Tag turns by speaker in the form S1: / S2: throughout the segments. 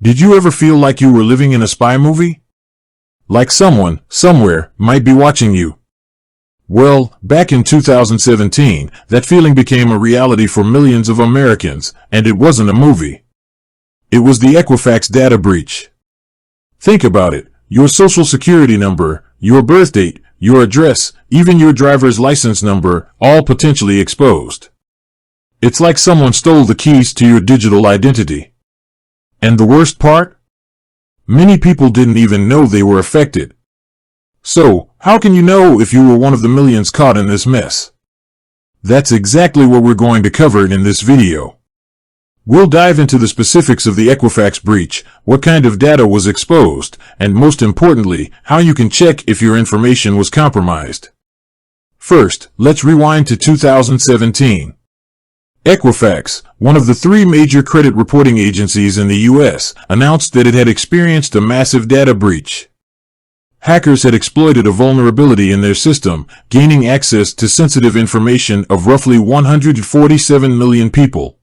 S1: Did you ever feel like you were living in a spy movie? Like someone, somewhere, might be watching you? Well, back in 2017, that feeling became a reality for millions of Americans, and it wasn't a movie. It was the Equifax data breach. Think about it. Your social security number, your birth date, your address, even your driver's license number, all potentially exposed. It's like someone stole the keys to your digital identity. And the worst part? Many people didn't even know they were affected. So, how can you know if you were one of the millions caught in this mess? That's exactly what we're going to cover in this video. We'll dive into the specifics of the Equifax breach, what kind of data was exposed, and most importantly, how you can check if your information was compromised. First, let's rewind to 2017. Equifax, one of the three major credit reporting agencies in the U.S., announced that it had experienced a massive data breach. Hackers had exploited a vulnerability in their system, gaining access to sensitive information of roughly 147 million people.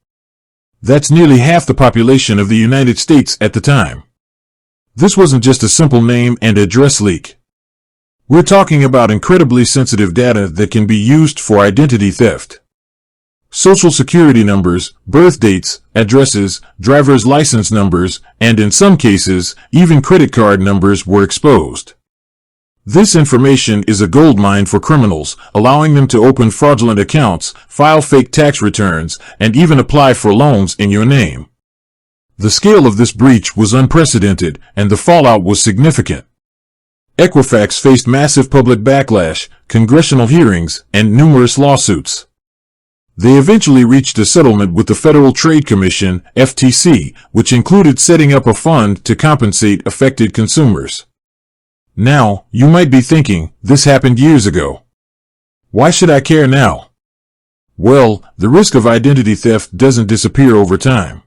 S1: That's nearly half the population of the United States at the time. This wasn't just a simple name and address leak. We're talking about incredibly sensitive data that can be used for identity theft. Social security numbers, birth dates, addresses, driver's license numbers, and in some cases, even credit card numbers were exposed. This information is a goldmine for criminals, allowing them to open fraudulent accounts, file fake tax returns, and even apply for loans in your name. The scale of this breach was unprecedented, and the fallout was significant. Equifax faced massive public backlash, congressional hearings, and numerous lawsuits. They eventually reached a settlement with the Federal Trade Commission, FTC, which included setting up a fund to compensate affected consumers. Now, you might be thinking, this happened years ago. Why should I care now? Well, the risk of identity theft doesn't disappear over time.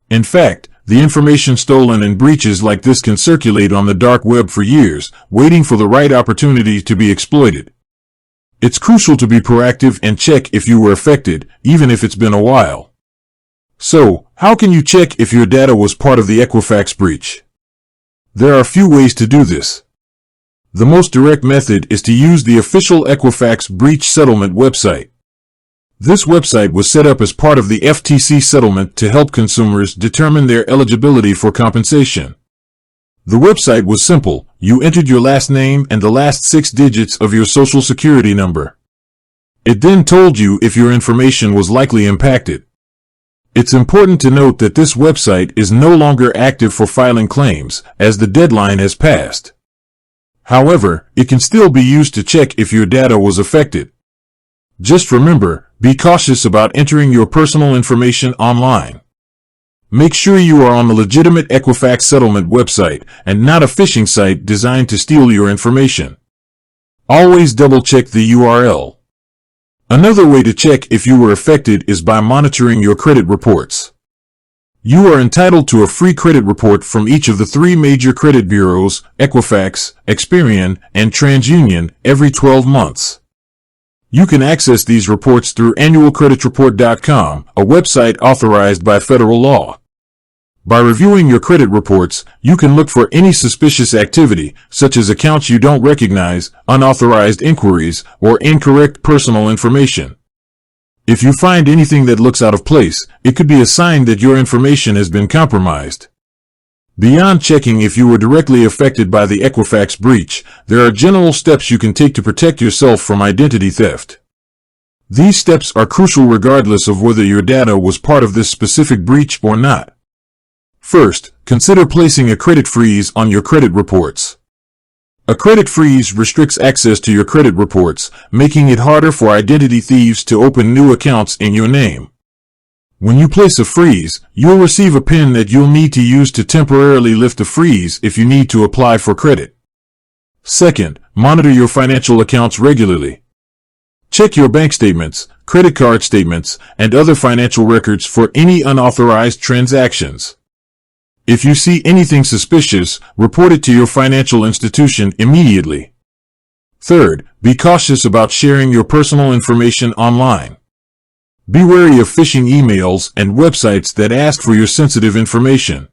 S1: In fact, the information stolen in breaches like this can circulate on the dark web for years, waiting for the right opportunity to be exploited. It's crucial to be proactive and check if you were affected, even if it's been a while. So, how can you check if your data was part of the Equifax breach? There are a few ways to do this. The most direct method is to use the official Equifax breach settlement website. This website was set up as part of the FTC settlement to help consumers determine their eligibility for compensation. The website was simple. You entered your last name and the last 6 digits of your social security number. It then told you if your information was likely impacted. It's important to note that this website is no longer active for filing claims, as the deadline has passed. However, it can still be used to check if your data was affected. Just remember, be cautious about entering your personal information online. Make sure you are on the legitimate Equifax settlement website and not a phishing site designed to steal your information. Always double-check the URL. Another way to check if you were affected is by monitoring your credit reports. You are entitled to a free credit report from each of the 3 major credit bureaus, Equifax, Experian, and TransUnion, every 12 months. You can access these reports through annualcreditreport.com, a website authorized by federal law. By reviewing your credit reports, you can look for any suspicious activity, such as accounts you don't recognize, unauthorized inquiries, or incorrect personal information. If you find anything that looks out of place, it could be a sign that your information has been compromised. Beyond checking if you were directly affected by the Equifax breach, there are general steps you can take to protect yourself from identity theft. These steps are crucial regardless of whether your data was part of this specific breach or not. First, consider placing a credit freeze on your credit reports. A credit freeze restricts access to your credit reports, making it harder for identity thieves to open new accounts in your name. When you place a freeze, you'll receive a PIN that you'll need to use to temporarily lift the freeze if you need to apply for credit. Second, monitor your financial accounts regularly. Check your bank statements, credit card statements, and other financial records for any unauthorized transactions. If you see anything suspicious, report it to your financial institution immediately. Third, be cautious about sharing your personal information online. Be wary of phishing emails and websites that ask for your sensitive information.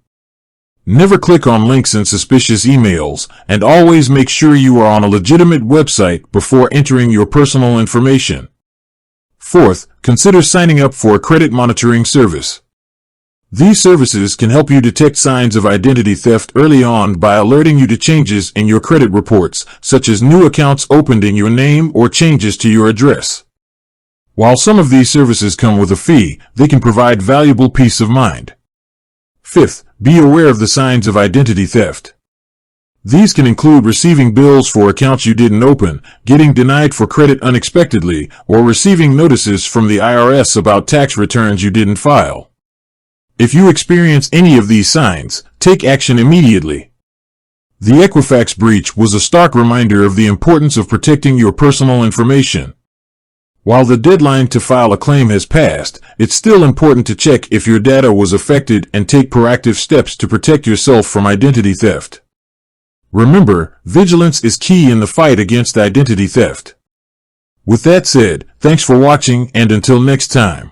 S1: Never click on links in suspicious emails, and always make sure you are on a legitimate website before entering your personal information. Fourth, consider signing up for a credit monitoring service. These services can help you detect signs of identity theft early on by alerting you to changes in your credit reports, such as new accounts opened in your name or changes to your address. While some of these services come with a fee, they can provide valuable peace of mind. Fifth, be aware of the signs of identity theft. These can include receiving bills for accounts you didn't open, getting denied for credit unexpectedly, or receiving notices from the IRS about tax returns you didn't file. If you experience any of these signs, take action immediately. The Equifax breach was a stark reminder of the importance of protecting your personal information. While the deadline to file a claim has passed, it's still important to check if your data was affected and take proactive steps to protect yourself from identity theft. Remember, vigilance is key in the fight against identity theft. With that said, thanks for watching, and until next time.